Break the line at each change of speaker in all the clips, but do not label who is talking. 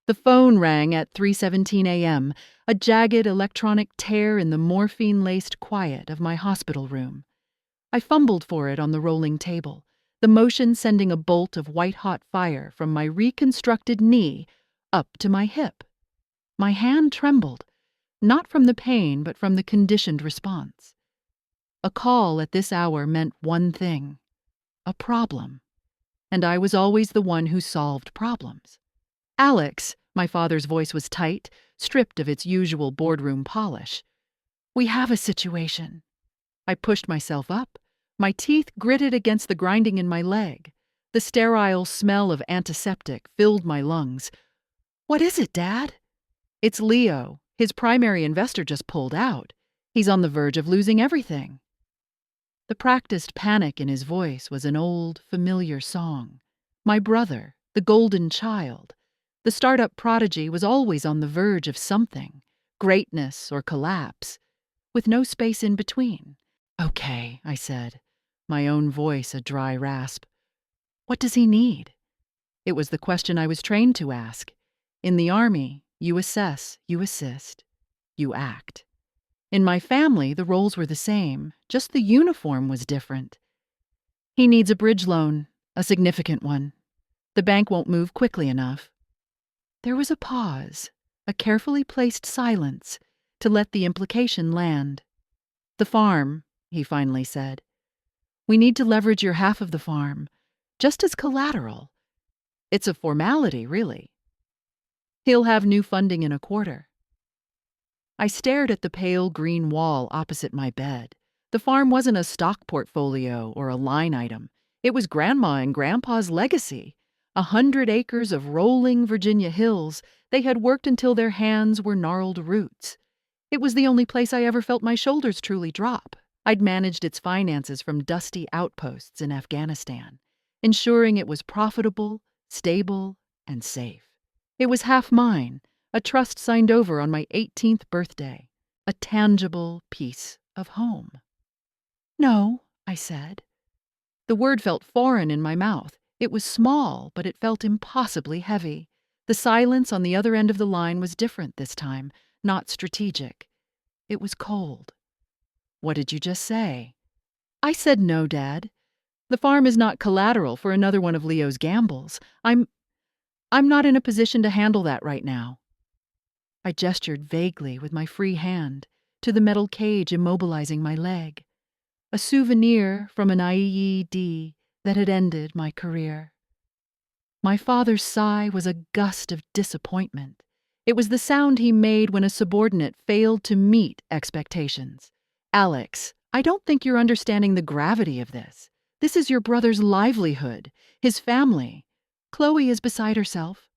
The phone rang at 3:17 a.m., a jagged electronic tear in the morphine-laced quiet of my hospital room. I fumbled for it on the rolling table, the motion sending a bolt of white-hot fire from my reconstructed knee up to my hip. My hand trembled, not from the pain but from the conditioned response. A call at this hour meant one thing: a problem. And I was always the one who solved problems. "Alex," my father's voice was tight, stripped of its usual boardroom polish. "We have a situation." I pushed myself up. My teeth gritted against the grinding in my leg. The sterile smell of antiseptic filled my lungs. "What is it, Dad?" "It's Leo. His primary investor just pulled out. He's on the verge of losing everything." The practiced panic in his voice was an old, familiar song. My brother, the golden child. The startup prodigy was always on the verge of something, greatness or collapse, with no space in between. "Okay," I said, my own voice a dry rasp. "What does he need?" It was the question I was trained to ask. In the Army, you assess, you assist, you act. In my family, the roles were the same, just the uniform was different. "He needs a bridge loan, a significant one. The bank won't move quickly enough." There was a pause, a carefully placed silence, to let the implication land. "The farm," he finally said. "We need to leverage your half of the farm, just as collateral. It's a formality, really. He'll have new funding in a quarter." I stared at the pale green wall opposite my bed. The farm wasn't a stock portfolio or a line item. It was Grandma and Grandpa's legacy. 100 acres of rolling Virginia hills. They had worked until their hands were gnarled roots. It was the only place I ever felt my shoulders truly drop. I'd managed its finances from dusty outposts in Afghanistan, ensuring it was profitable, stable, and safe. It was half mine, a trust signed over on my 18th birthday, a tangible piece of home. "No," I said. The word felt foreign in my mouth. It was small, but it felt impossibly heavy. The silence on the other end of the line was different this time, not strategic. It was cold. "What did you just say?" "I said no, Dad. The farm is not collateral for another one of Leo's gambles. I'm not in a position to handle that right now." I gestured vaguely with my free hand to the metal cage immobilizing my leg. A souvenir from an IED that had ended my career. My father's sigh was a gust of disappointment. It was the sound he made when a subordinate failed to meet expectations. "Alex, I don't think you're understanding the gravity of this. This is your brother's livelihood, his family. Chloe is beside herself."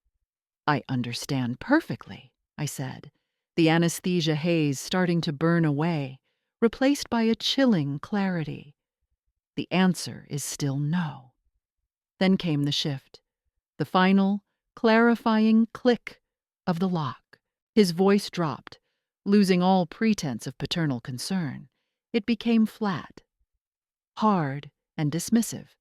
"I understand perfectly," I said, the anesthesia haze starting to burn away, replaced by a chilling clarity. "The answer is still no." Then came the shift, the final, clarifying click of the lock. His voice dropped, losing all pretense of paternal concern. It became flat, hard, and dismissive.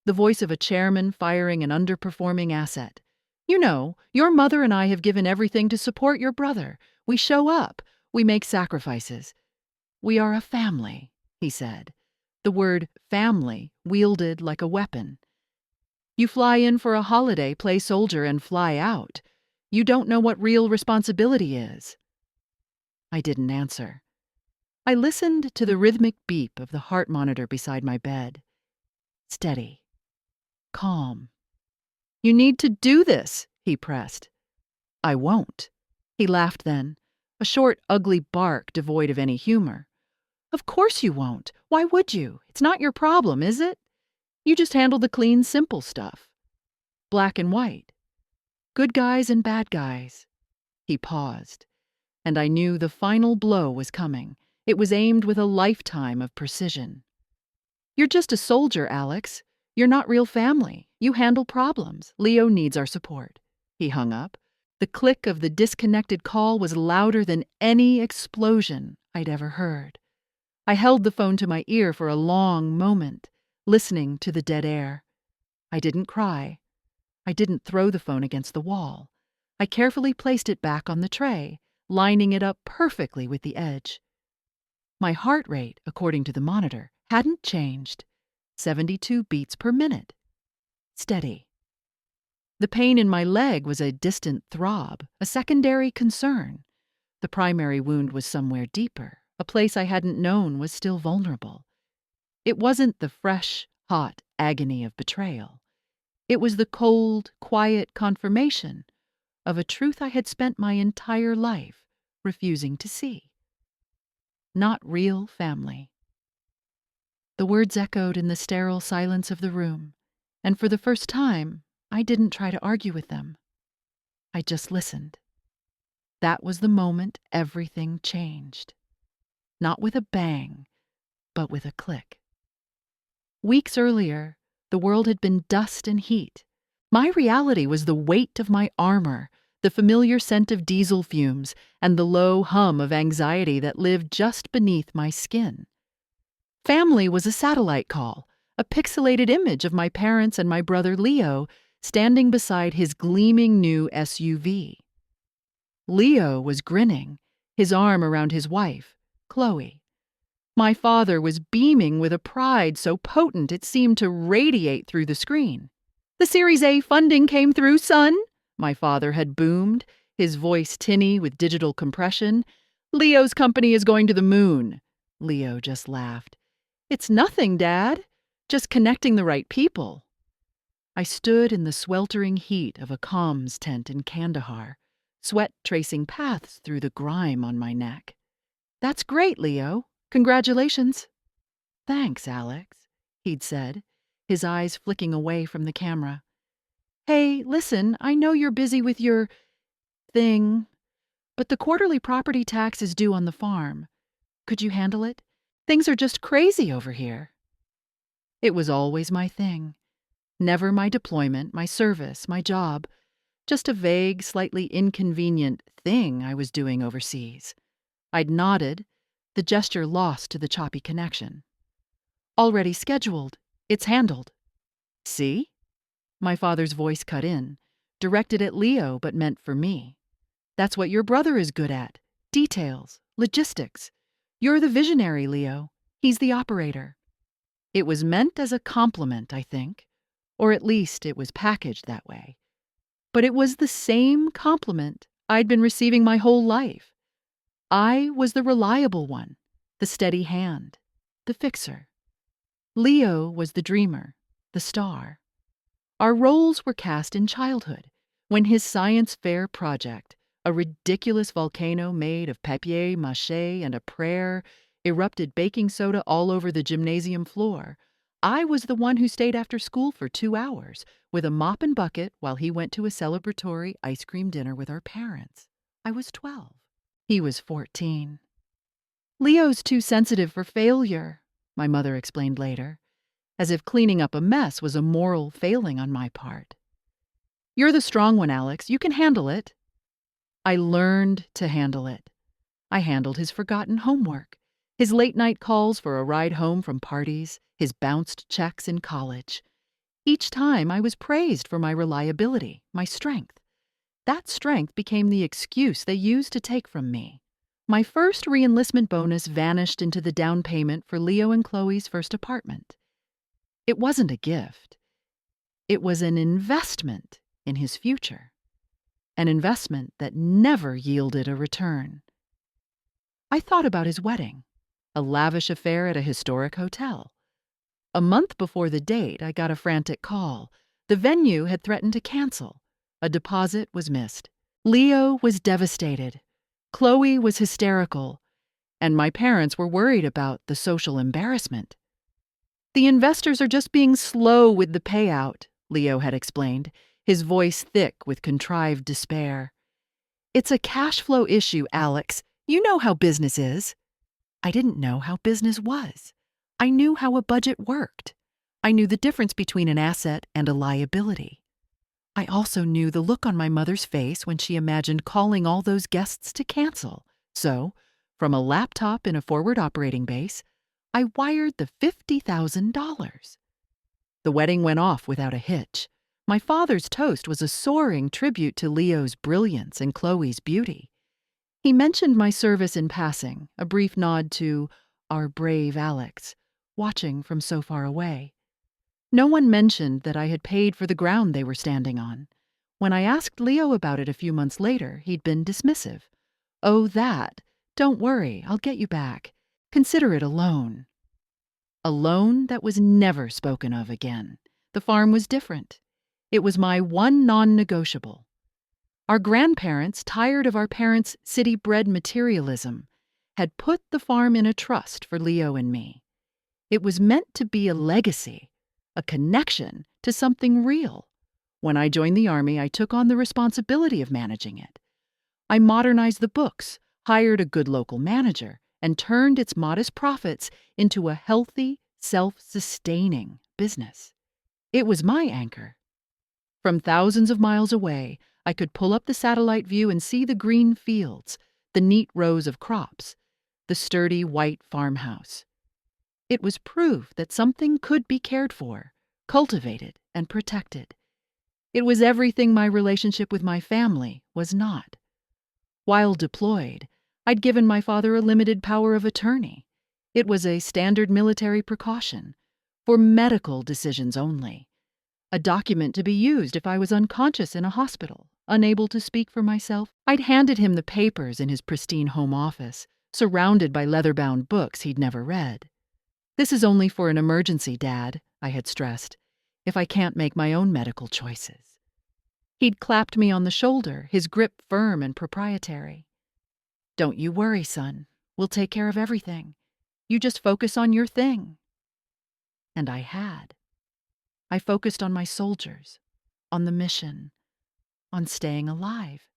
The voice of a chairman firing an underperforming asset. "You know, your mother and I have given everything to support your brother. We show up. We make sacrifices. We are a family," he said, the word family wielded like a weapon. "You fly in for a holiday, play soldier, and fly out. You don't know what real responsibility is." I didn't answer. I listened to the rhythmic beep of the heart monitor beside my bed. Steady. Calm. "You need to do this," he pressed. "I won't." He laughed then, a short, ugly bark devoid of any humor. "Of course you won't. Why would you? It's not your problem, is it? You just handle the clean, simple stuff. Black and white. Good guys and bad guys." He paused, and I knew the final blow was coming. It was aimed with a lifetime of precision. "You're just a soldier, Alex. You're not real family. You handle problems. Leo needs our support." He hung up. The click of the disconnected call was louder than any explosion I'd ever heard. I held the phone to my ear for a long moment, listening to the dead air. I didn't cry. I didn't throw the phone against the wall. I carefully placed it back on the tray, lining it up perfectly with the edge. My heart rate, according to the monitor, hadn't changed. 72 beats per minute. Steady. The pain in my leg was a distant throb, a secondary concern. The primary wound was somewhere deeper, a place I hadn't known was still vulnerable. It wasn't the fresh, hot agony of betrayal. It was the cold, quiet confirmation of a truth I had spent my entire life refusing to see. Not real family. The words echoed in the sterile silence of the room, and for the first time, I didn't try to argue with them. I just listened. That was the moment everything changed. Not with a bang, but with a click. Weeks earlier, the world had been dust and heat. My reality was the weight of my armor, the familiar scent of diesel fumes, and the low hum of anxiety that lived just beneath my skin. Family was a satellite call, a pixelated image of my parents and my brother Leo standing beside his gleaming new SUV. Leo was grinning, his arm around his wife, Chloe. My father was beaming with a pride so potent it seemed to radiate through the screen. "The Series A funding came through, son," my father had boomed, his voice tinny with digital compression. "Leo's company is going to the moon." Leo just laughed. "It's nothing, Dad. Just connecting the right people." I stood in the sweltering heat of a comms tent in Kandahar, sweat tracing paths through the grime on my neck. "That's great, Leo. Congratulations." "Thanks, Alex," he'd said, his eyes flicking away from the camera. "Hey, listen, I know you're busy with your thing, but the quarterly property tax is due on the farm. Could you handle it? Things are just crazy over here." It was always my thing. Never my deployment, my service, my job. Just a vague, slightly inconvenient thing I was doing overseas. I'd nodded, the gesture lost to the choppy connection. "Already scheduled. It's handled." "See?" My father's voice cut in, directed at Leo but meant for me. "That's what your brother is good at. Details, logistics. You're the visionary, Leo. He's the operator." It was meant as a compliment, I think, or at least it was packaged that way. But it was the same compliment I'd been receiving my whole life. I was the reliable one, the steady hand, the fixer. Leo was the dreamer, the star. Our roles were cast in childhood, when his science fair project, a ridiculous volcano made of papier-mâché and a prayer, erupted baking soda all over the gymnasium floor. I was the one who stayed after school for 2 hours with a mop and bucket while he went to a celebratory ice cream dinner with our parents. I was 12. He was 14. "Leo's too sensitive for failure," my mother explained later, as if cleaning up a mess was a moral failing on my part. "You're the strong one, Alex. You can handle it." I learned to handle it. I handled his forgotten homework, his late-night calls for a ride home from parties, his bounced checks in college. Each time I was praised for my reliability, my strength. That strength became the excuse they used to take from me. My first re-enlistment bonus vanished into the down payment for Leo and Chloe's first apartment. It wasn't a gift. It was an investment in his future. An investment that never yielded a return. I thought about his wedding, a lavish affair at a historic hotel. A month before the date, I got a frantic call. The venue had threatened to cancel. A deposit was missed. Leo was devastated. Chloe was hysterical. And my parents were worried about the social embarrassment. "The investors are just being slow with the payout," Leo had explained, his voice thick with contrived despair. "It's a cash flow issue, Alex. You know how business is." I didn't know how business was. I knew how a budget worked. I knew the difference between an asset and a liability. I also knew the look on my mother's face when she imagined calling all those guests to cancel. So, from a laptop in a forward operating base, I wired the $50,000. The wedding went off without a hitch. My father's toast was a soaring tribute to Leo's brilliance and Chloe's beauty. He mentioned my service in passing, a brief nod to our brave Alex, watching from so far away. No one mentioned that I had paid for the ground they were standing on. When I asked Leo about it a few months later, he'd been dismissive. "Oh, that. Don't worry, I'll get you back. Consider it a loan." A loan that was never spoken of again. The farm was different. It was my one non-negotiable. Our grandparents, tired of our parents' city-bred materialism, had put the farm in a trust for Leo and me. It was meant to be a legacy, a connection to something real. When I joined the Army, I took on the responsibility of managing it. I modernized the books, hired a good local manager, and turned its modest profits into a healthy, self-sustaining business. It was my anchor. From thousands of miles away, I could pull up the satellite view and see the green fields, the neat rows of crops, the sturdy white farmhouse. It was proof that something could be cared for, cultivated, and protected. It was everything my relationship with my family was not. While deployed, I'd given my father a limited power of attorney. It was a standard military precaution, for medical decisions only. A document to be used if I was unconscious in a hospital, unable to speak for myself. I'd handed him the papers in his pristine home office, surrounded by leather-bound books he'd never read. "This is only for an emergency, Dad," I had stressed, "if I can't make my own medical choices." He'd clapped me on the shoulder, his grip firm and proprietary. "Don't you worry, son. We'll take care of everything. You just focus on your thing." And I had. I focused on my soldiers, on the mission, on staying alive.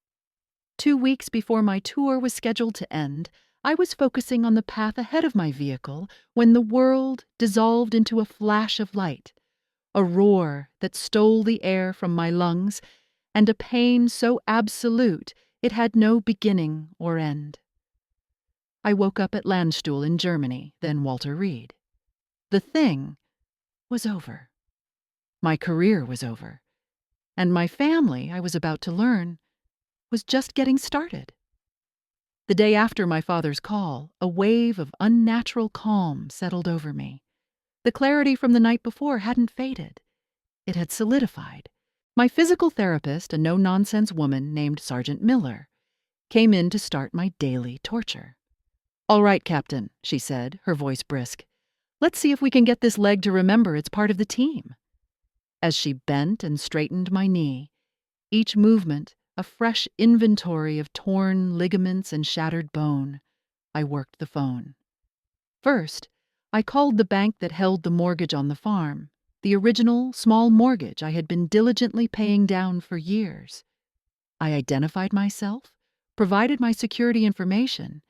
2 weeks before my tour was scheduled to end, I was focusing on the path ahead of my vehicle when the world dissolved into a flash of light, a roar that stole the air from my lungs, and a pain so absolute it had no beginning or end. I woke up at Landstuhl in Germany, then Walter Reed. The thing was over. My career was over. And my family, I was about to learn, was just getting started. The day after my father's call, a wave of unnatural calm settled over me. The clarity from the night before hadn't faded. It had solidified. My physical therapist, a no-nonsense woman named Sergeant Miller, came in to start my daily torture. "All right, Captain," she said, her voice brisk. "Let's see if we can get this leg to remember it's part of the team." As she bent and straightened my knee, each movement a fresh inventory of torn ligaments and shattered bone, I worked the phone. First, I called the bank that held the mortgage on the farm, the original small mortgage I had been diligently paying down for years. I identified myself, provided my security information,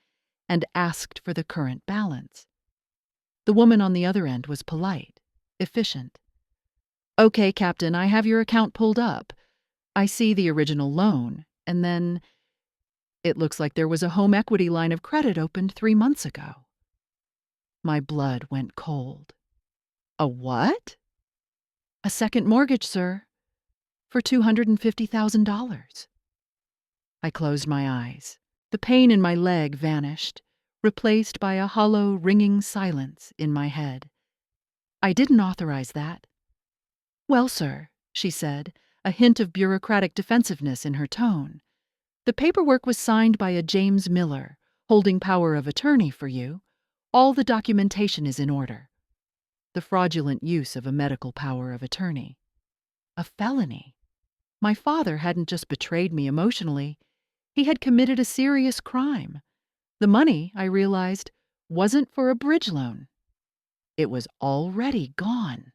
and asked for the current balance. The woman on the other end was polite, efficient. "Okay, Captain, I have your account pulled up. I see the original loan, and then it looks like there was a home equity line of credit opened 3 months ago." My blood went cold. "A what?" "A second mortgage, sir, for $250,000. I closed my eyes. The pain in my leg vanished, replaced by a hollow, ringing silence in my head. "I didn't authorize that." "Well, sir," she said, a hint of bureaucratic defensiveness in her tone, "the paperwork was signed by a James Miller, holding power of attorney for you. All the documentation is in order." The fraudulent use of a medical power of attorney. A felony. My father hadn't just betrayed me emotionally. He had committed a serious crime. The money, I realized, wasn't for a bridge loan. It was already gone.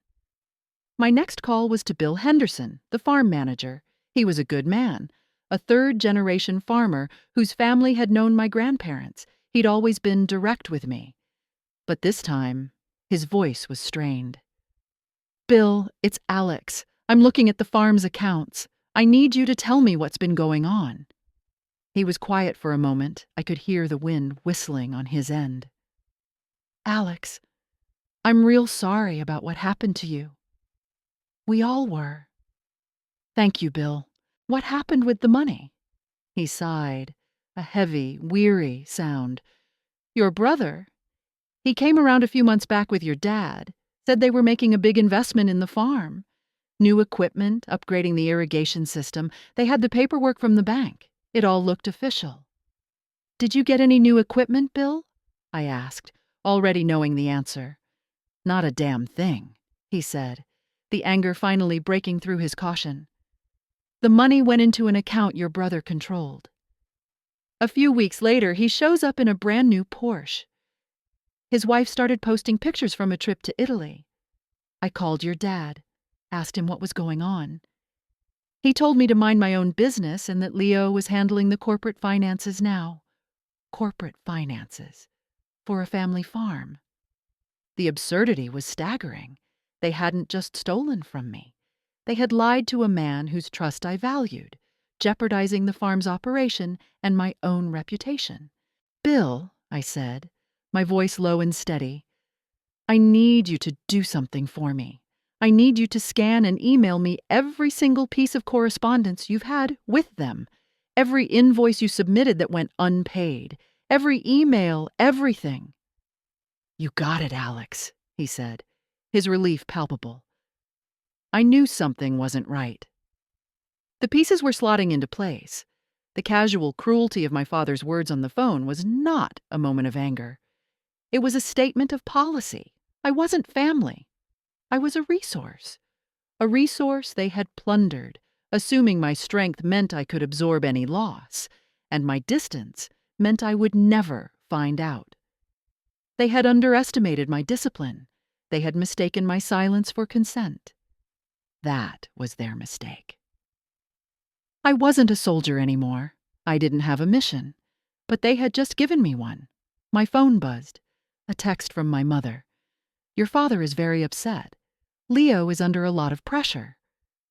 My next call was to Bill Henderson, the farm manager. He was a good man, a third-generation farmer whose family had known my grandparents. He'd always been direct with me. But this time, his voice was strained. "Bill, it's Alex. I'm looking at the farm's accounts. I need you to tell me what's been going on." He was quiet for a moment. I could hear the wind whistling on his end. "Alex, I'm real sorry about what happened to you. We all were." Thank you, Bill. What happened with the money? He sighed, a heavy, weary sound. Your brother? He came around a few months back with your dad, said they were making a big investment in the farm. New equipment, upgrading the irrigation system. They had the paperwork from the bank. It all looked official. Did you get any new equipment, Bill? I asked, already knowing the answer. Not a damn thing, he said, the anger finally breaking through his caution. The money went into an account your brother controlled. A few weeks later, he shows up in a brand new Porsche. His wife started posting pictures from a trip to Italy. I called your dad, asked him what was going on. He told me to mind my own business and that Leo was handling the corporate finances now. Corporate finances. For a family farm. The absurdity was staggering. They hadn't just stolen from me. They had lied to a man whose trust I valued, jeopardizing the farm's operation and my own reputation. Bill, I said, my voice low and steady, I need you to do something for me. I need you to scan and email me every single piece of correspondence you've had with them, every invoice you submitted that went unpaid, every email, everything. You got it, Alex, he said, his relief palpable. I knew something wasn't right. The pieces were slotting into place. The casual cruelty of my father's words on the phone was not a moment of anger. It was a statement of policy. I wasn't family. I was a resource they had plundered, assuming my strength meant I could absorb any loss, and my distance meant I would never find out. They had underestimated my discipline. They had mistaken my silence for consent. That was their mistake. I wasn't a soldier anymore. I didn't have a mission. But they had just given me one. My phone buzzed. A text from my mother. Your father is very upset. Leo is under a lot of pressure.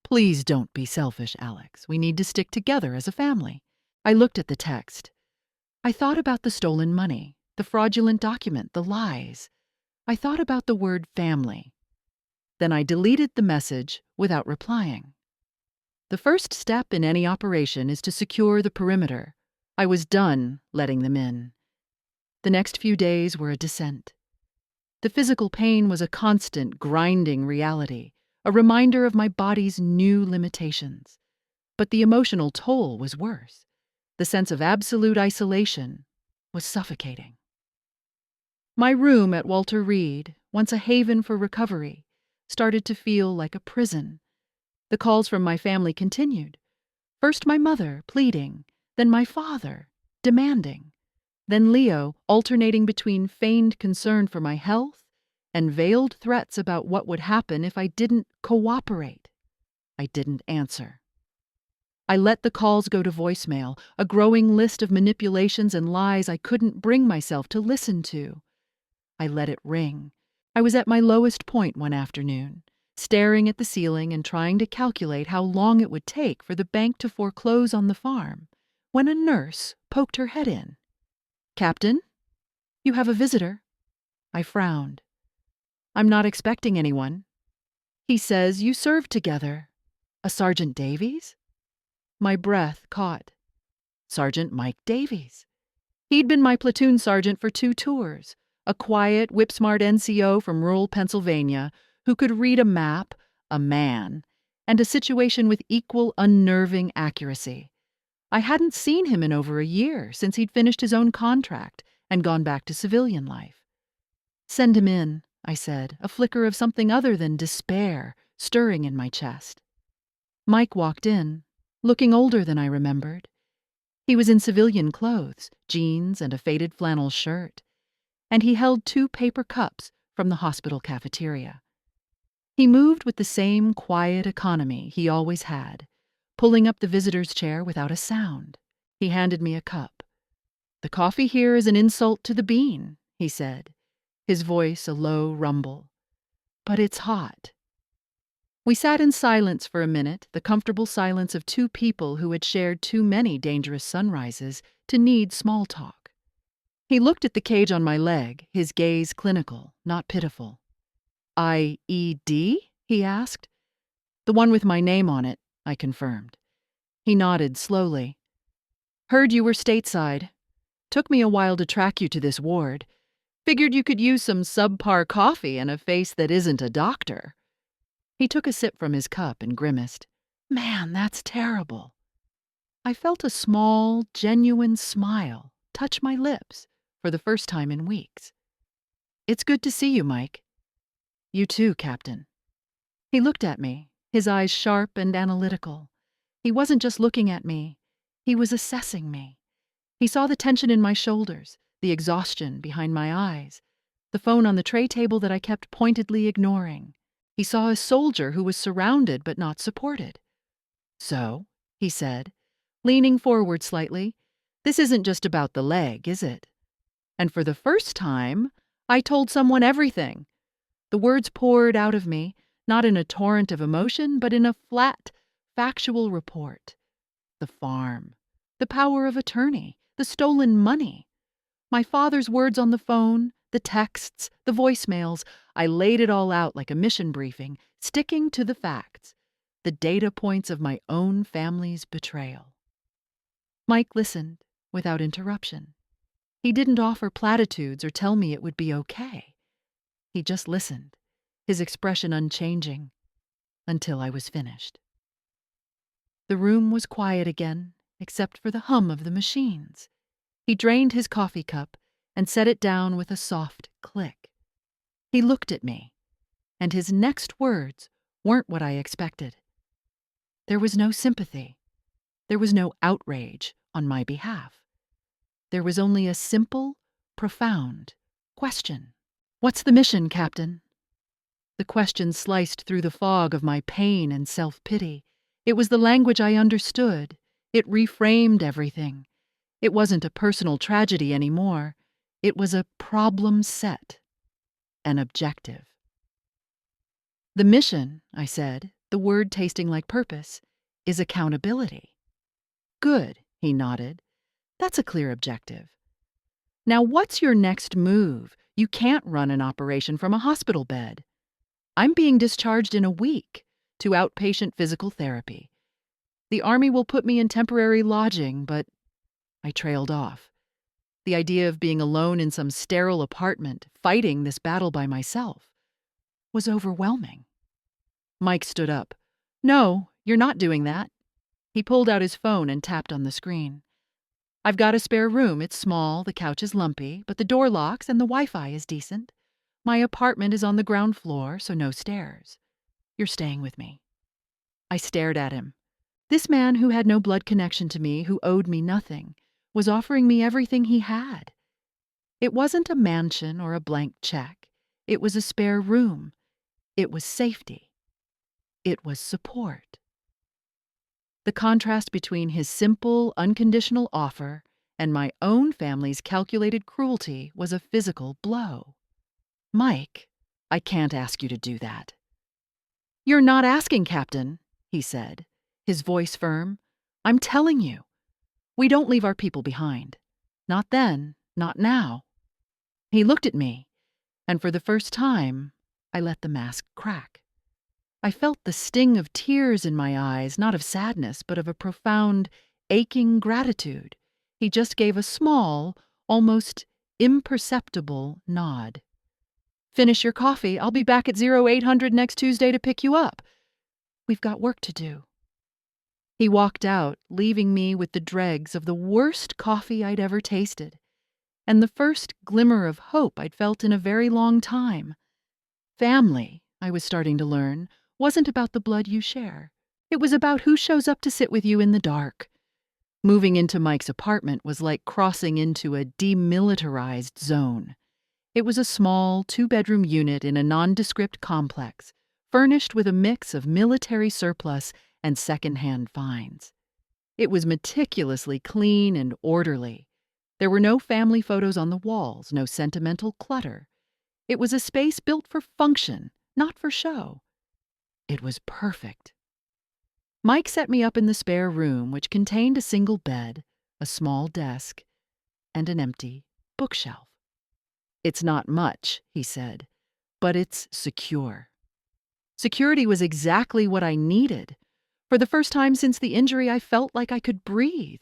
Please don't be selfish, Alex. We need to stick together as a family. I looked at the text. I thought about the stolen money, the fraudulent document, the lies. I thought about the word family. Then I deleted the message without replying. The first step in any operation is to secure the perimeter. I was done letting them in. The next few days were a descent. The physical pain was a constant, grinding reality, a reminder of my body's new limitations. But the emotional toll was worse. The sense of absolute isolation was suffocating. My room at Walter Reed, once a haven for recovery, started to feel like a prison. The calls from my family continued. First my mother, pleading, then my father, demanding, then Leo, alternating between feigned concern for my health and veiled threats about what would happen if I didn't cooperate. I didn't answer. I let the calls go to voicemail, a growing list of manipulations and lies I couldn't bring myself to listen to. I let it ring. I was at my lowest point one afternoon, staring at the ceiling and trying to calculate how long it would take for the bank to foreclose on the farm, when a nurse poked her head in. Captain, you have a visitor. I frowned. I'm not expecting anyone. He says you served together. A Sergeant Davies? My breath caught. Sergeant Mike Davies. He'd been my platoon sergeant for 2 tours, a quiet, whip-smart NCO from rural Pennsylvania who could read a map, a man, and a situation with equal unnerving accuracy. I hadn't seen him in over a year since he'd finished his own contract and gone back to civilian life. Send him in, I said, a flicker of something other than despair stirring in my chest. Mike walked in, looking older than I remembered. He was in civilian clothes, jeans and a faded flannel shirt, and he held 2 paper cups from the hospital cafeteria. He moved with the same quiet economy he always had, pulling up the visitor's chair without a sound. He handed me a cup. The coffee here is an insult to the bean, he said, his voice a low rumble. But it's hot. We sat in silence for a minute, the comfortable silence of 2 people who had shared too many dangerous sunrises to need small talk. He looked at the cage on my leg, his gaze clinical, not pitiful. IED? He asked. The one with my name on it, I confirmed. He nodded slowly. Heard you were stateside. Took me a while to track you to this ward. Figured you could use some subpar coffee and a face that isn't a doctor. He took a sip from his cup and grimaced. Man, that's terrible. I felt a small, genuine smile touch my lips for the first time in weeks. It's good to see you, Mike. You too, Captain. He looked at me, his eyes sharp and analytical. He wasn't just looking at me, he was assessing me. He saw the tension in my shoulders, the exhaustion behind my eyes, the phone on the tray table that I kept pointedly ignoring. He saw a soldier who was surrounded but not supported. So, he said, leaning forward slightly, this isn't just about the leg, is it? And for the first time, I told someone everything. The words poured out of me, not in a torrent of emotion, but in a flat, factual report. The farm, the power of attorney, the stolen money. My father's words on the phone, the texts, the voicemails, I laid it all out like a mission briefing, sticking to the facts, the data points of my own family's betrayal. Mike listened without interruption. He didn't offer platitudes or tell me it would be okay. He just listened, his expression unchanging, until I was finished. The room was quiet again, except for the hum of the machines. He drained his coffee cup and set it down with a soft click. He looked at me, and his next words weren't what I expected. There was no sympathy. There was no outrage on my behalf. There was only a simple, profound question. What's the mission, Captain? The question sliced through the fog of my pain and self-pity. It was the language I understood. It reframed everything. It wasn't a personal tragedy anymore. It was a problem set, an objective. The mission, I said, the word tasting like purpose, is accountability. Good, he nodded. That's a clear objective. Now what's your next move? You can't run an operation from a hospital bed. I'm being discharged in a week to outpatient physical therapy. The Army will put me in temporary lodging, but I trailed off. The idea of being alone in some sterile apartment, fighting this battle by myself, was overwhelming. Mike stood up. No, you're not doing that. He pulled out his phone and tapped on the screen. I've got a spare room. It's small, the couch is lumpy, but the door locks and the Wi-Fi is decent. My apartment is on the ground floor, so no stairs. You're staying with me. I stared at him. This man who had no blood connection to me, who owed me nothing, was offering me everything he had. It wasn't a mansion or a blank check. It was a spare room. It was safety. It was support. The contrast between his simple, unconditional offer and my own family's calculated cruelty was a physical blow. Mike, I can't ask you to do that. You're not asking, Captain, he said, his voice firm. I'm telling you. We don't leave our people behind. Not then, not now. He looked at me, and for the first time, I let the mask crack. I felt the sting of tears in my eyes, not of sadness, but of a profound, aching gratitude. He just gave a small, almost imperceptible nod. Finish your coffee. I'll be back at 0800 next Tuesday to pick you up. We've got work to do. He walked out, leaving me with the dregs of the worst coffee I'd ever tasted, and the first glimmer of hope I'd felt in a very long time. Family, I was starting to learn, wasn't about the blood you share. It was about who shows up to sit with you in the dark. Moving into Mike's apartment was like crossing into a demilitarized zone. It was a small, two-bedroom unit in a nondescript complex, furnished with a mix of military surplus and second-hand finds. It was meticulously clean and orderly. There were no family photos on the walls, no sentimental clutter. It was a space built for function, not for show. It was perfect. Mike set me up in the spare room, which contained a single bed, a small desk, and an empty bookshelf. It's not much, he said, but it's secure. Security was exactly what I needed. For For the first time since the injury, I felt like I could breathe.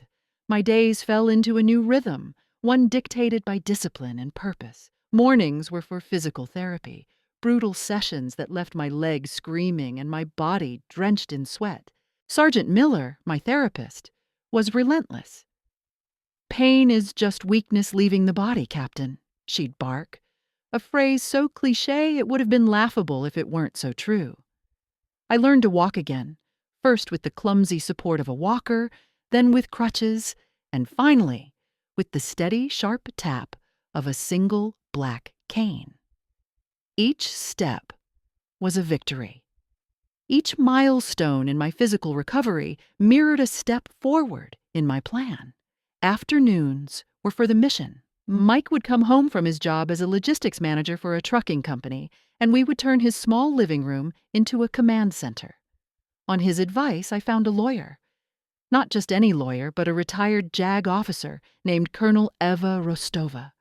My days fell into a new rhythm, one dictated by discipline and purpose. Mornings were for physical therapy, brutal sessions that left my legs screaming and my body drenched in sweat. Sergeant Miller, my therapist, was relentless. "Pain is just weakness leaving the body, Captain," she'd bark, a phrase so cliché it would have been laughable if it weren't so true. I learned to walk again, first with the clumsy support of a walker, then with crutches, and finally with the steady, sharp tap of a single black cane. Each step was a victory. Each milestone in my physical recovery mirrored a step forward in my plan. Afternoons were for the mission. Mike would come home from his job as a logistics manager for a trucking company, and we would turn his small living room into a command center. On his advice, I found a lawyer. Not just any lawyer, but a retired JAG officer named Colonel Eva Rostova.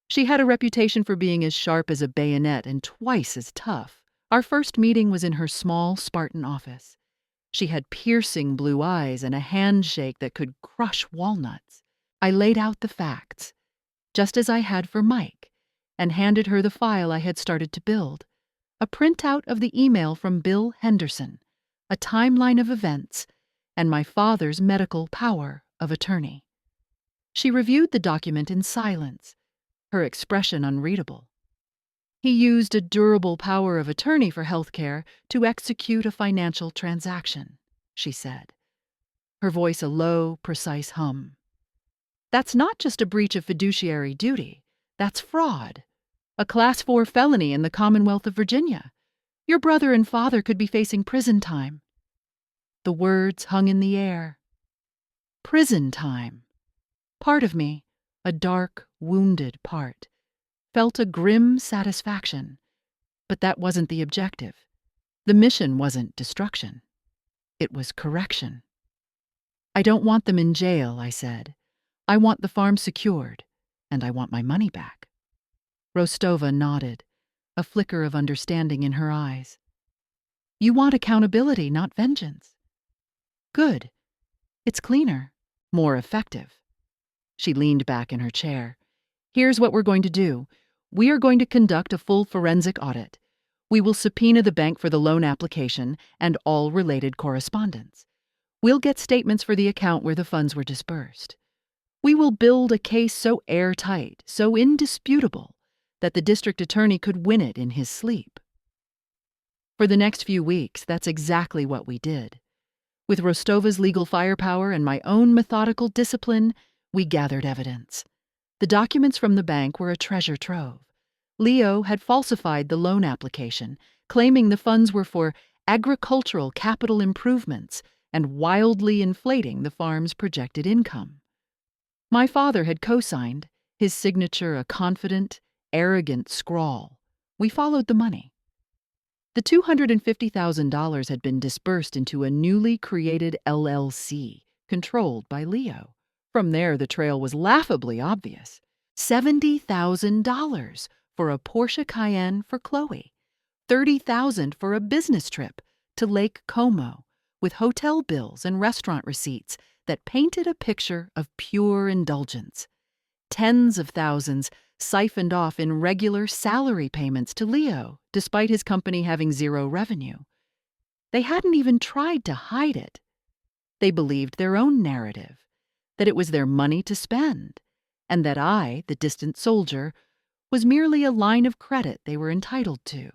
She had a reputation for being as sharp as a bayonet and twice as tough. Our first meeting was in her small Spartan office. She had piercing blue eyes and a handshake that could crush walnuts. I laid out the facts, just as I had for Mike, and handed her the file I had started to build, a printout of the email from Bill Henderson, a timeline of events, and my father's medical power of attorney. She reviewed the document in silence, her expression unreadable. "He used a durable power of attorney for healthcare to execute a financial transaction," she said, her voice a low, precise hum. "That's not just a breach of fiduciary duty. That's fraud. A Class 4 felony in the Commonwealth of Virginia. Your brother and father could be facing prison time." The words hung in the air. Prison time. Part of me, a dark, wounded part, felt a grim satisfaction. But that wasn't the objective. The mission wasn't destruction. It was correction. "I don't want them in jail," I said. "I want the farm secured, and I want my money back." Rostova nodded, a flicker of understanding in her eyes. "You want accountability, not vengeance." "Good. It's cleaner, more effective." She leaned back in her chair. "Here's what we're going to do. We are going to conduct a full forensic audit. We will subpoena the bank for the loan application and all related correspondence. We'll get statements for the account where the funds were disbursed. We will build a case so airtight, so indisputable, that the district attorney could win it in his sleep." For the next few weeks, that's exactly what we did. With Rostova's legal firepower and my own methodical discipline, we gathered evidence. The documents from the bank were a treasure trove. Leo had falsified the loan application, claiming the funds were for agricultural capital improvements and wildly inflating the farm's projected income. My father had co-signed, his signature a confident, arrogant scrawl. We followed the money. The $250,000 had been disbursed into a newly created LLC, controlled by Leo. From there, the trail was laughably obvious. $70,000 for a Porsche Cayenne for Chloe. $30,000 for a business trip to Lake Como, with hotel bills and restaurant receipts that painted a picture of pure indulgence. Tens of thousands siphoned off in regular salary payments to Leo, despite his company having zero revenue. They hadn't even tried to hide it. They believed their own narrative, that it was their money to spend, and that I, the distant soldier, was merely a line of credit they were entitled to.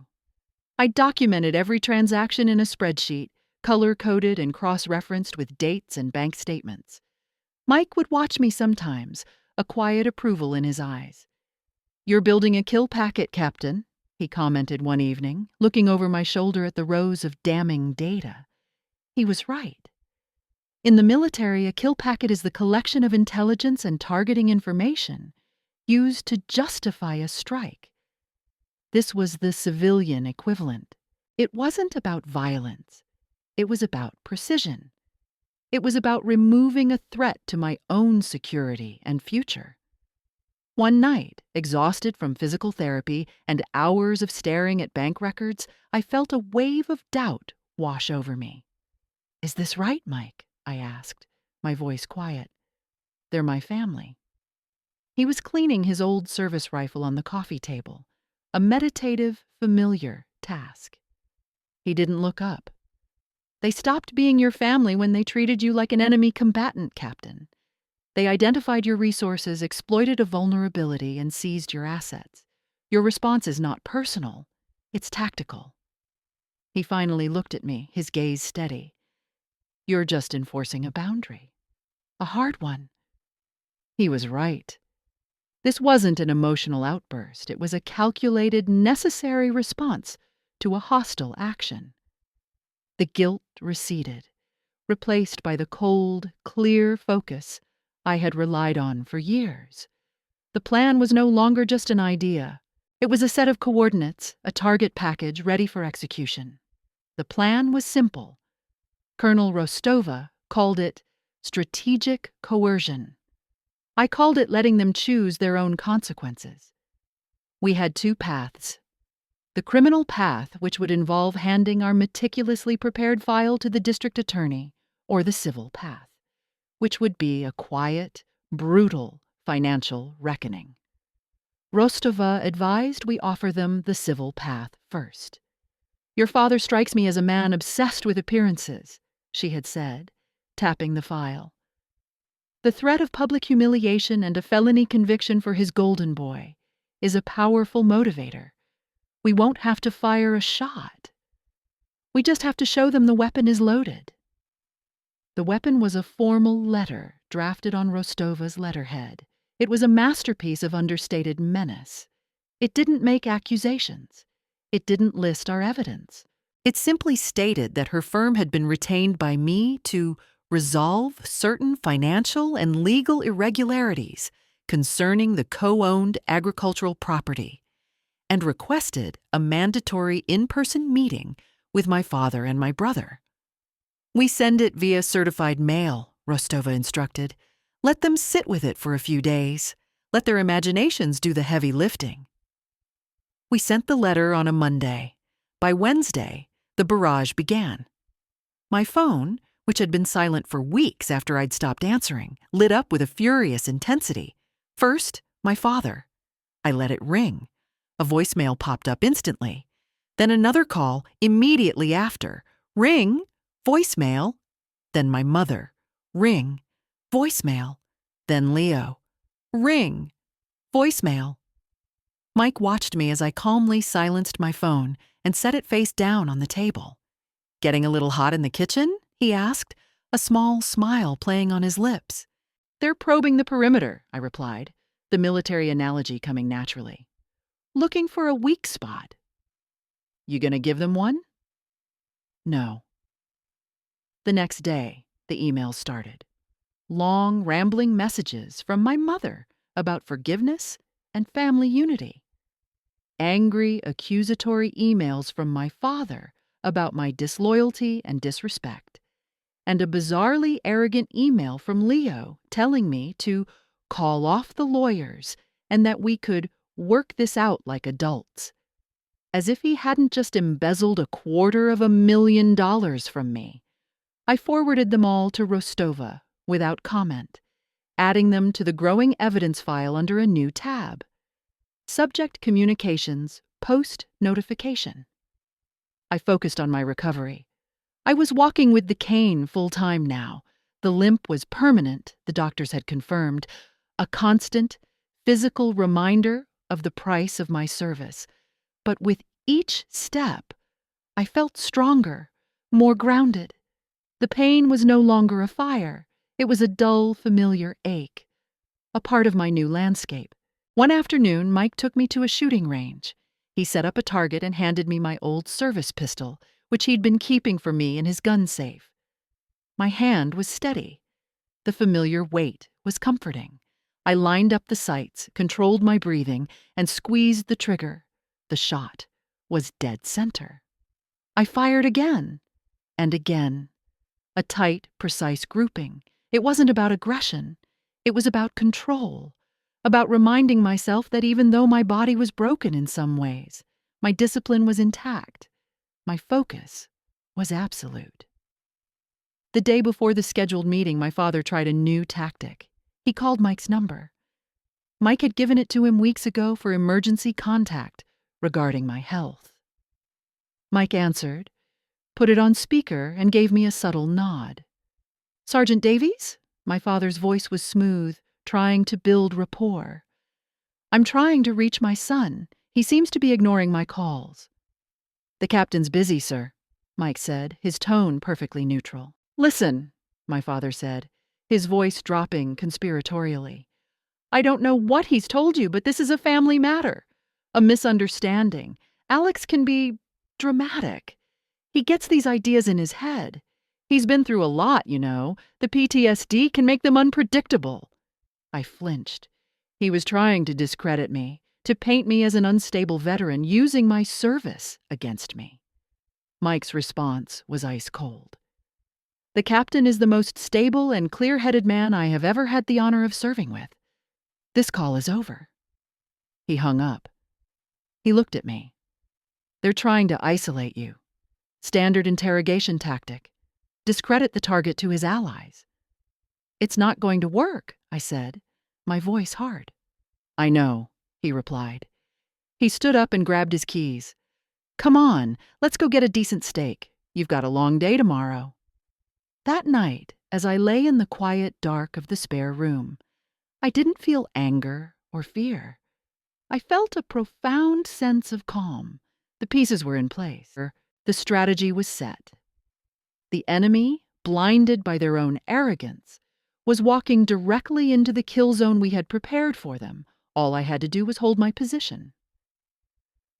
I documented every transaction in a spreadsheet, color-coded and cross-referenced with dates and bank statements. Mike would watch me sometimes, a quiet approval in his eyes. "You're building a kill packet, Captain," he commented one evening, looking over my shoulder at the rows of damning data. He was right. In the military, a kill packet is the collection of intelligence and targeting information used to justify a strike. This was the civilian equivalent. It wasn't about violence. It was about precision. It was about removing a threat to my own security and future. One night, exhausted from physical therapy and hours of staring at bank records, I felt a wave of doubt wash over me. Is this right, Mike? I asked, my voice quiet. They're my family. He was cleaning his old service rifle on the coffee table, a meditative, familiar task. He didn't look up. They stopped being your family when they treated you like an enemy combatant, Captain. They identified your resources, exploited a vulnerability, and seized your assets. Your response is not personal, it's tactical. He finally looked at me, his gaze steady. You're just enforcing a boundary. A hard one. He was right. This wasn't an emotional outburst. It was a calculated, necessary response to a hostile action. The guilt receded, replaced by the cold, clear focus I had relied on for years. The plan was no longer just an idea. It was a set of coordinates, a target package ready for execution. The plan was simple. Colonel Rostova called it strategic coercion. I called it letting them choose their own consequences. We had two paths. The criminal path, which would involve handing our meticulously prepared file to the district attorney, or the civil path, which would be a quiet, brutal financial reckoning. Rostova advised we offer them the civil path first. Your father strikes me as a man obsessed with appearances, she had said, tapping the file. The threat of public humiliation and a felony conviction for his golden boy is a powerful motivator. We won't have to fire a shot. We just have to show them the weapon is loaded. The weapon was a formal letter drafted on Rostova's letterhead. It was a masterpiece of understated menace. It didn't make accusations. It didn't list our evidence. It simply stated that her firm had been retained by me to resolve certain financial and legal irregularities concerning the co-owned agricultural property, and requested a mandatory in-person meeting with my father and my brother. We send it via certified mail, Rostova instructed. Let them sit with it for a few days. Let their imaginations do the heavy lifting. We sent the letter on a Monday. By Wednesday, the barrage began. My phone, which had been silent for weeks after I'd stopped answering, lit up with a furious intensity. First, my father. I let it ring. A voicemail popped up instantly. Then another call immediately after. Ring, voicemail. Then my mother. Ring, voicemail. Then Leo. Ring, voicemail. Mike watched me as I calmly silenced my phone and set it face down on the table. Getting a little hot in the kitchen? He asked, a small smile playing on his lips. They're probing the perimeter, I replied, the military analogy coming naturally. Looking for a weak spot. You gonna give them one? No. The next day, the emails started. Long, rambling messages from my mother about forgiveness and family unity. Angry, accusatory emails from my father about my disloyalty and disrespect. And a bizarrely arrogant email from Leo telling me to call off the lawyers and that we could work this out like adults. As if he hadn't just embezzled $250,000 from me. I forwarded them all to Rostova without comment, adding them to the growing evidence file under a new tab. Subject Communications Post-Notification. I focused on my recovery. I was walking with the cane full-time now. The limp was permanent, the doctors had confirmed, a constant, physical reminder of the price of my service. But with each step, I felt stronger, more grounded. The pain was no longer a fire. It was a dull, familiar ache, a part of my new landscape. One afternoon, Mike took me to a shooting range. He set up a target and handed me my old service pistol, which he'd been keeping for me in his gun safe. My hand was steady. The familiar weight was comforting. I lined up the sights, controlled my breathing, and squeezed the trigger. The shot was dead center. I fired again and again. A tight, precise grouping. It wasn't about aggression. It was about control, about reminding myself that even though my body was broken in some ways, my discipline was intact. My focus was absolute. The day before the scheduled meeting, my father tried a new tactic. He called Mike's number. Mike had given it to him weeks ago for emergency contact regarding my health. Mike answered, put it on speaker, and gave me a subtle nod. Sergeant Davies? My father's voice was smooth, trying to build rapport. I'm trying to reach my son. He seems to be ignoring my calls. The captain's busy, sir, Mike said, his tone perfectly neutral. Listen, my father said, his voice dropping conspiratorially. I don't know what he's told you, but this is a family matter. A misunderstanding. Alex can be dramatic. He gets these ideas in his head. He's been through a lot, you know. The PTSD can make them unpredictable. I flinched. He was trying to discredit me, to paint me as an unstable veteran, using my service against me. Mike's response was ice cold. The captain is the most stable and clear-headed man I have ever had the honor of serving with. This call is over. He hung up. He looked at me. They're trying to isolate you. Standard interrogation tactic. Discredit the target to his allies. It's not going to work, I said, my voice hard. I know, he replied. He stood up and grabbed his keys. Come on, let's go get a decent steak. You've got a long day tomorrow. That night, as I lay in the quiet dark of the spare room, I didn't feel anger or fear. I felt a profound sense of calm. The pieces were in place. The strategy was set. The enemy, blinded by their own arrogance, was walking directly into the kill zone we had prepared for them. All I had to do was hold my position.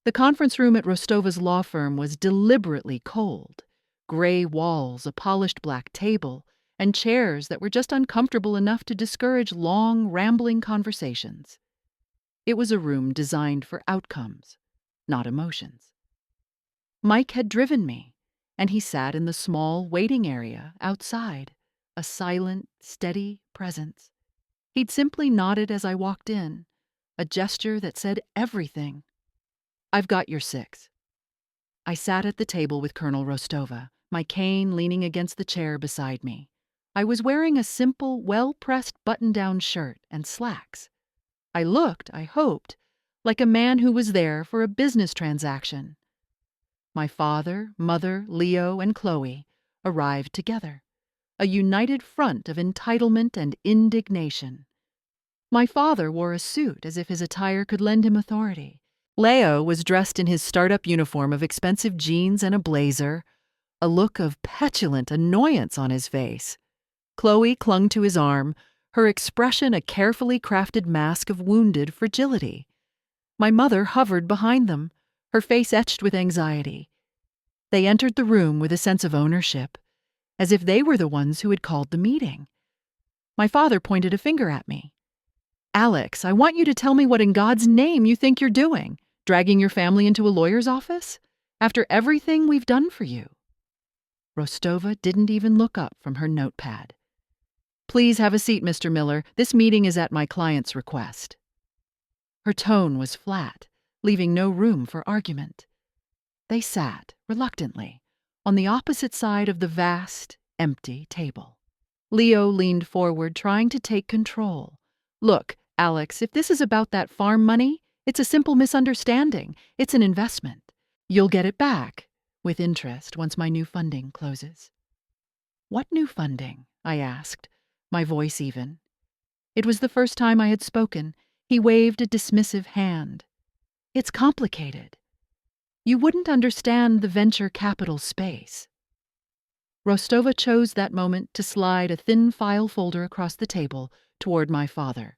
The conference room at Rostova's law firm was deliberately cold. Gray walls, a polished black table, and chairs that were just uncomfortable enough to discourage long, rambling conversations. It was a room designed for outcomes, not emotions. Mike had driven me, and he sat in the small waiting area outside, a silent, steady presence. He'd simply nodded as I walked in, a gesture that said everything. I've got your 6. I sat at the table with Colonel Rostova, my cane leaning against the chair beside me. I was wearing a simple, well-pressed button-down shirt and slacks. I looked, I hoped, like a man who was there for a business transaction. My father, mother, Leo, and Chloe arrived together, a united front of entitlement and indignation. My father wore a suit as if his attire could lend him authority. Leo was dressed in his startup uniform of expensive jeans and a blazer, a look of petulant annoyance on his face. Chloe clung to his arm, her expression a carefully crafted mask of wounded fragility. My mother hovered behind them, her face etched with anxiety. They entered the room with a sense of ownership, as if they were the ones who had called the meeting. My father pointed a finger at me. Alex, I want you to tell me what in God's name you think you're doing, dragging your family into a lawyer's office? After everything we've done for you. Rostova didn't even look up from her notepad. Please have a seat, Mr. Miller. This meeting is at my client's request. Her tone was flat, leaving no room for argument. They sat, reluctantly, on the opposite side of the vast, empty table. Leo leaned forward, trying to take control. Look, Alex, if this is about that farm money, it's a simple misunderstanding. It's an investment. You'll get it back, with interest, once my new funding closes. What new funding? I asked, my voice even. It was the first time I had spoken. He waved a dismissive hand. It's complicated. You wouldn't understand the venture capital space. Rostova chose that moment to slide a thin file folder across the table toward my father.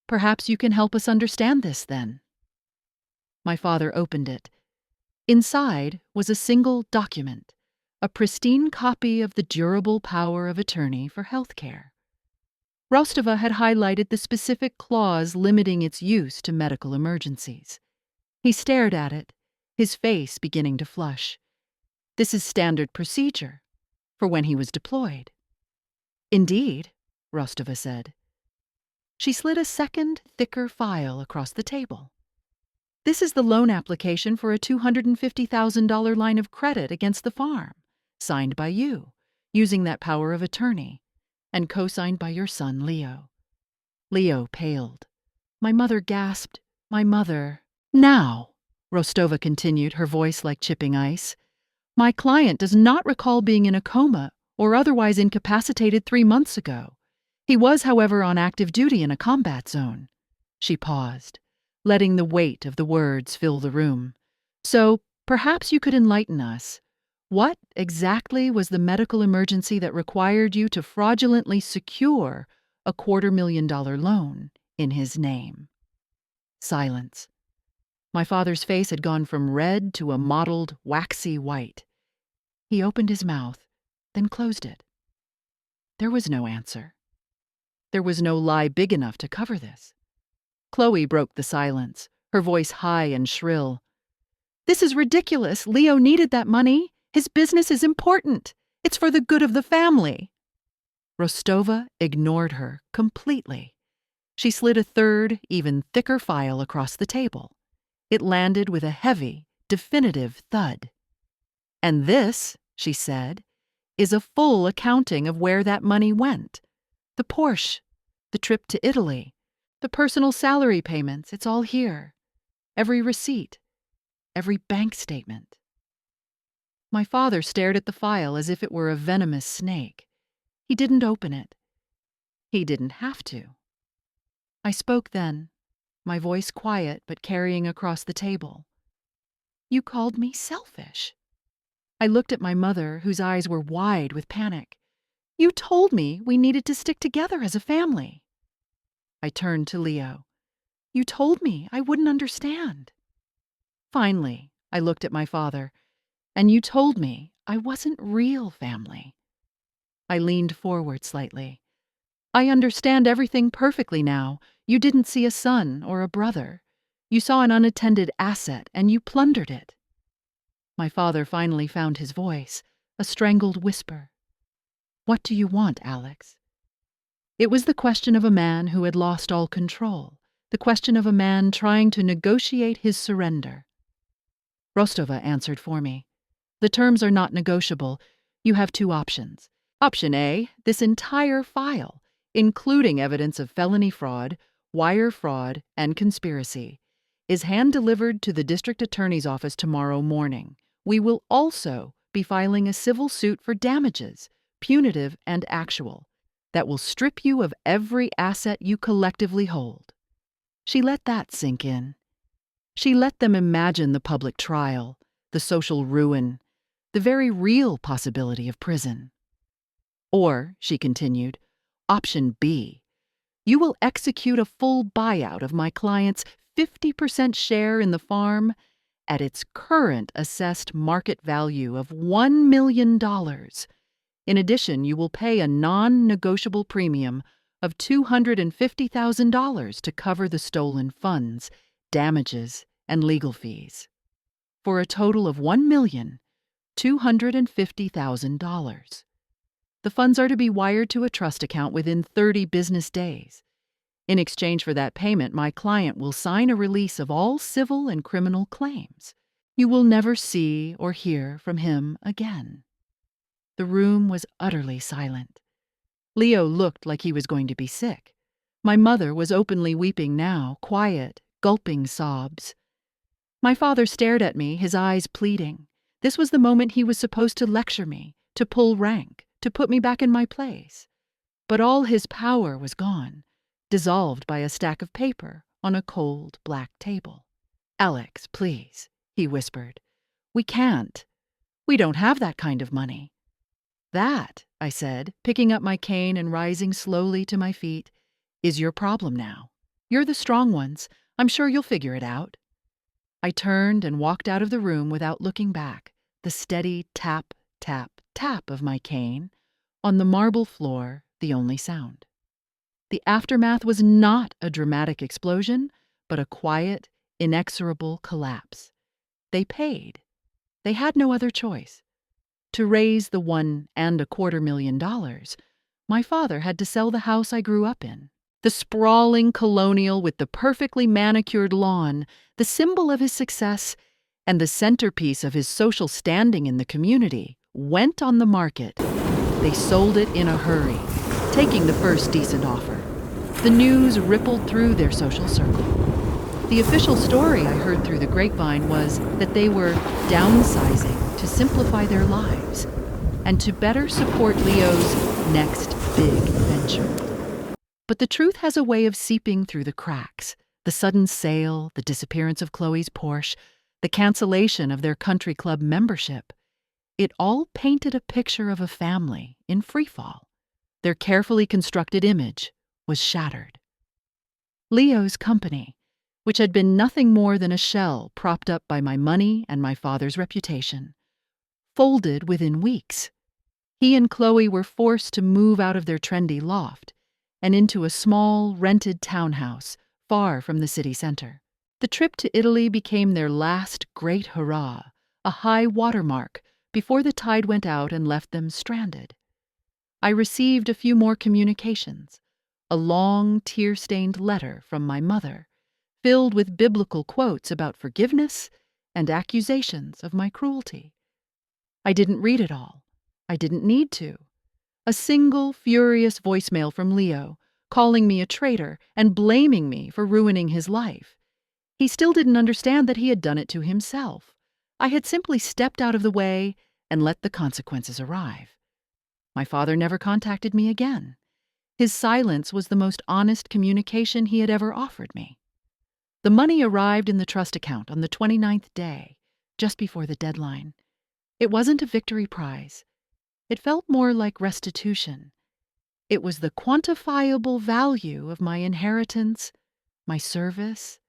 Perhaps you can help us understand this, then. My father opened it. Inside was a single document, a pristine copy of the durable power of attorney for health care. Rostova had highlighted the specific clause limiting its use to medical emergencies. He stared at it, his face beginning to flush. This is standard procedure for when he was deployed. Indeed, Rostova said. She slid a second, thicker file across the table. This is the loan application for a $250,000 line of credit against the farm, signed by you. using that power of attorney, and co-signed by your son, Leo." Leo paled. My mother gasped. My mother. "Now," Rostova continued, her voice like chipping ice, "my client does not recall being in a coma or otherwise incapacitated 3 months ago. He was, however, on active duty in a combat zone." She paused, letting the weight of the words fill the room. "So, perhaps you could enlighten us. What exactly was the medical emergency that required you to fraudulently secure a $250,000 loan in his name?" Silence. My father's face had gone from red to a mottled, waxy white. He opened his mouth, then closed it. There was no answer. There was no lie big enough to cover this. Chloe broke the silence, her voice high and shrill. "This is ridiculous. Leo needed that money. His business is important. It's for the good of the family." Rostova ignored her completely. She slid a third, even thicker file across the table. It landed with a heavy, definitive thud. "And this," she said, "is a full accounting of where that money went. The Porsche, the trip to Italy, the personal salary payments, it's all here. Every receipt, every bank statement." My father stared at the file as if it were a venomous snake. He didn't open it. He didn't have to. I spoke then, my voice quiet but carrying across the table. "You called me selfish." I looked at my mother, whose eyes were wide with panic. "You told me we needed to stick together as a family." I turned to Leo. "You told me I wouldn't understand." Finally, I looked at my father. "And you told me I wasn't real family." I leaned forward slightly. "I understand everything perfectly now. You didn't see a son or a brother. You saw an unattended asset and you plundered it." My father finally found his voice, a strangled whisper. "What do you want, Alex?" It was the question of a man who had lost all control, the question of a man trying to negotiate his surrender. Rostova answered for me. "The terms are not negotiable. You have 2 options. Option A, this entire file, including evidence of felony fraud, wire fraud, and conspiracy, is hand-delivered to the district attorney's office tomorrow morning. We will also be filing a civil suit for damages, punitive and actual, that will strip you of every asset you collectively hold." She let that sink in. She let them imagine the public trial, the social ruin, the very real possibility of prison. "Or," she continued, "Option B. You will execute a full buyout of my client's 50% share in the farm at its current assessed market value of $1 million. In addition, you will pay a non-negotiable premium of $250,000 to cover the stolen funds, damages, and legal fees, for a total of $1,250,000. The funds are to be wired to a trust account within 30 business days. In exchange for that payment, my client will sign a release of all civil and criminal claims. You will never see or hear from him again." The room was utterly silent. Leo looked like he was going to be sick. My mother was openly weeping now, quiet, gulping sobs. My father stared at me, his eyes pleading. This was the moment he was supposed to lecture me, to pull rank, to put me back in my place. But all his power was gone, dissolved by a stack of paper on a cold, black table. "Alex, please," he whispered. "We can't. We don't have that kind of money." "That," I said, picking up my cane and rising slowly to my feet, "is your problem now. You're the strong ones. I'm sure you'll figure it out." I turned and walked out of the room without looking back, the steady tap, tap, tap of my cane, on the marble floor the only sound. The aftermath was not a dramatic explosion, but a quiet, inexorable collapse. They paid. They had no other choice. To raise the $1.25 million, my father had to sell the house I grew up in. The sprawling colonial with the perfectly manicured lawn, the symbol of his success and the centerpiece of his social standing in the community, went on the market They sold it in a hurry, taking the first decent offer. The news rippled through their social circle. The official story I heard through the grapevine was that they were downsizing to simplify their lives and to better support Leo's next big venture. But the truth has a way of seeping through the cracks. The sudden sale, the disappearance of Chloe's Porsche, the cancellation of their country club membership. It all painted a picture of a family in freefall. Their carefully constructed image was shattered. Leo's company, which had been nothing more than a shell propped up by my money and my father's reputation, folded within weeks. He and Chloe were forced to move out of their trendy loft and into a small, rented townhouse far from the city center. The trip to Italy became their last great hurrah, a high watermark before the tide went out and left them stranded. I received a few more communications, a long, tear-stained letter from my mother, filled with biblical quotes about forgiveness and accusations of my cruelty. I didn't read it all. I didn't need to. A single furious voicemail from Leo, calling me a traitor and blaming me for ruining his life. He still didn't understand that he had done it to himself. I had simply stepped out of the way and let the consequences arrive. My father never contacted me again. His silence was the most honest communication he had ever offered me. The money arrived in the trust account on the 29th day, just before the deadline. It wasn't a victory prize. It felt more like restitution. It was the quantifiable value of my inheritance, my service,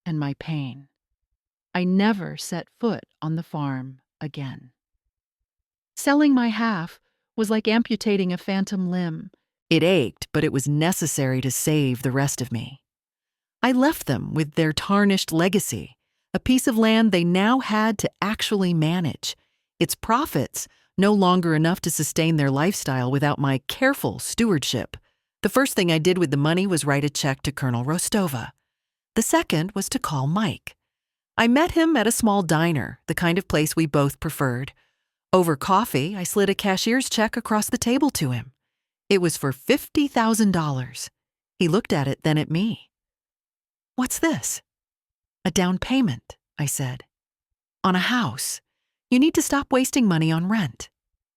and my pain. I never set foot on the farm again. Selling my half was like amputating a phantom limb. It ached, but it was necessary to save the rest of me. I left them with their tarnished legacy, a piece of land they now had to actually manage. Its profits no longer enough to sustain their lifestyle without my careful stewardship. The first thing I did with the money was write a check to Colonel Rostova. The second was to call Mike. I met him at a small diner, the kind of place we both preferred. Over coffee, I slid a cashier's check across the table to him. It was for $50,000. He looked at it, then at me. "What's this?" "A down payment," I said. "On a house. You need to stop wasting money on rent."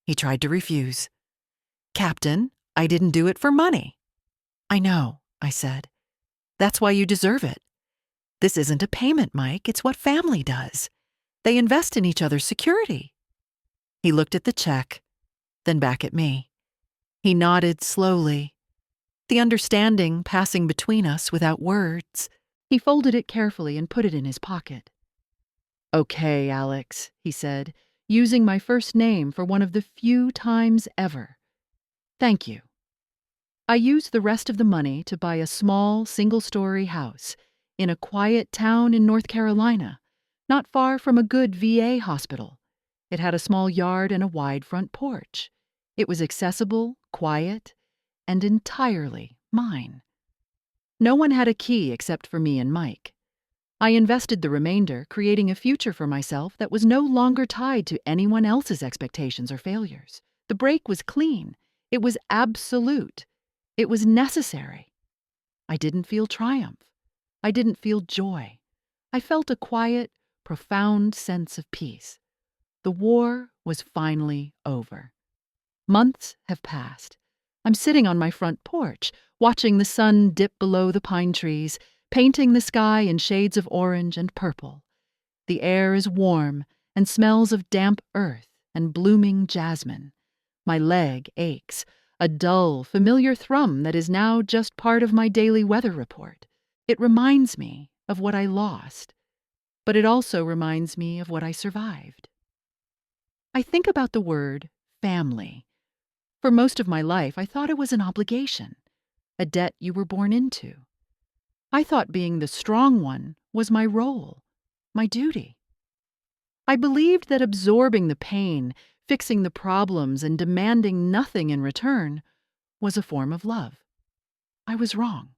He tried to refuse. "Captain, I didn't do it for money." "I know," I said. "That's why you deserve it. This isn't a payment, Mike. It's what family does. They invest in each other's security." He looked at the check, then back at me. He nodded slowly, the understanding passing between us without words. He folded it carefully and put it in his pocket. "Okay, Alex," he said, using my first name for one of the few times ever. "Thank you." I used the rest of the money to buy a small, single-story house in a quiet town in North Carolina, not far from a good VA hospital. It had a small yard and a wide front porch. It was accessible, quiet, and entirely mine. No one had a key except for me and Mike. I invested the remainder, creating a future for myself that was no longer tied to anyone else's expectations or failures. The break was clean. It was absolute. It was necessary. I didn't feel triumph. I didn't feel joy. I felt a quiet, profound sense of peace. The war was finally over. Months have passed. I'm sitting on my front porch, watching the sun dip below the pine trees, painting the sky in shades of orange and purple. The air is warm and smells of damp earth and blooming jasmine. My leg aches, a dull, familiar thrum that is now just part of my daily weather report. It reminds me of what I lost, but it also reminds me of what I survived. I think about the word family. For most of my life, I thought it was an obligation, a debt you were born into. I thought being the strong one was my role, my duty. I believed that absorbing the pain, fixing the problems, and demanding nothing in return was a form of love. I was wrong.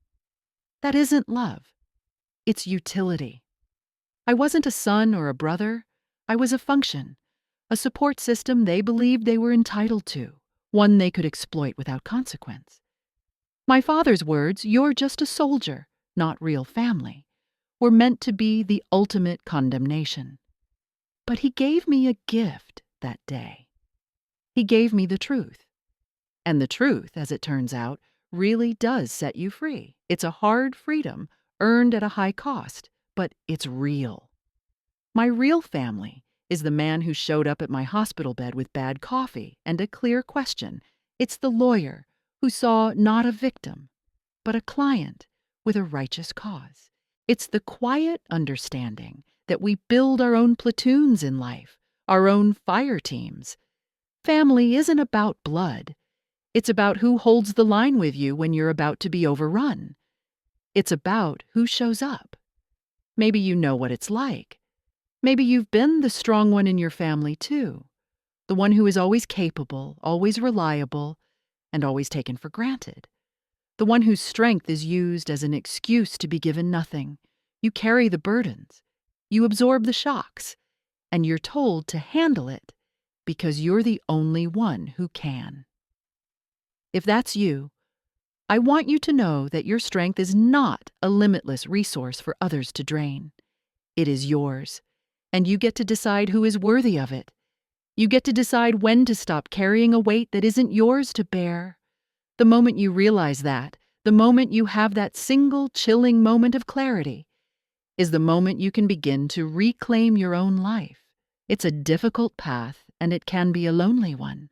That isn't love. It's utility. I wasn't a son or a brother. I was a function, a support system they believed they were entitled to, one they could exploit without consequence. My father's words, "You're just a soldier, not real family," were meant to be the ultimate condemnation. But he gave me a gift that day. He gave me the truth. And the truth, as it turns out, really does set you free. It's a hard freedom, earned at a high cost, but it's real. My real family is the man who showed up at my hospital bed with bad coffee and a clear question. It's the lawyer who saw not a victim, but a client with a righteous cause. It's the quiet understanding that we build our own platoons in life, our own fire teams. Family isn't about blood. It's about who holds the line with you when you're about to be overrun. It's about who shows up. Maybe you know what it's like. Maybe you've been the strong one in your family too. The one who is always capable, always reliable, and always taken for granted. The one whose strength is used as an excuse to be given nothing. You carry the burdens. You absorb the shocks. And you're told to handle it because you're the only one who can. If that's you, I want you to know that your strength is not a limitless resource for others to drain. It is yours, and you get to decide who is worthy of it. You get to decide when to stop carrying a weight that isn't yours to bear. The moment you realize that, the moment you have that single chilling moment of clarity, is the moment you can begin to reclaim your own life. It's a difficult path, and it can be a lonely one,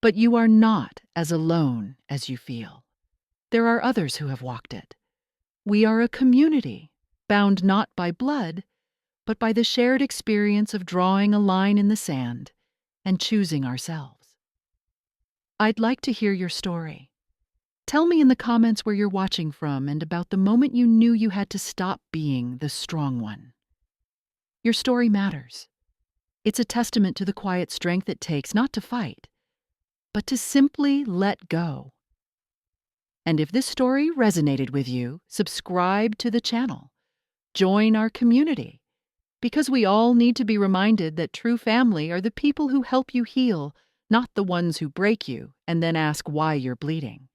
but you are not as alone as you feel. There are others who have walked it. We are a community, bound not by blood, but by the shared experience of drawing a line in the sand and choosing ourselves. I'd like to hear your story. Tell me in the comments where you're watching from and about the moment you knew you had to stop being the strong one. Your story matters. It's a testament to the quiet strength it takes not to fight, but to simply let go. And if this story resonated with you, subscribe to the channel. Join our community, because we all need to be reminded that true family are the people who help you heal, not the ones who break you and then ask why you're bleeding.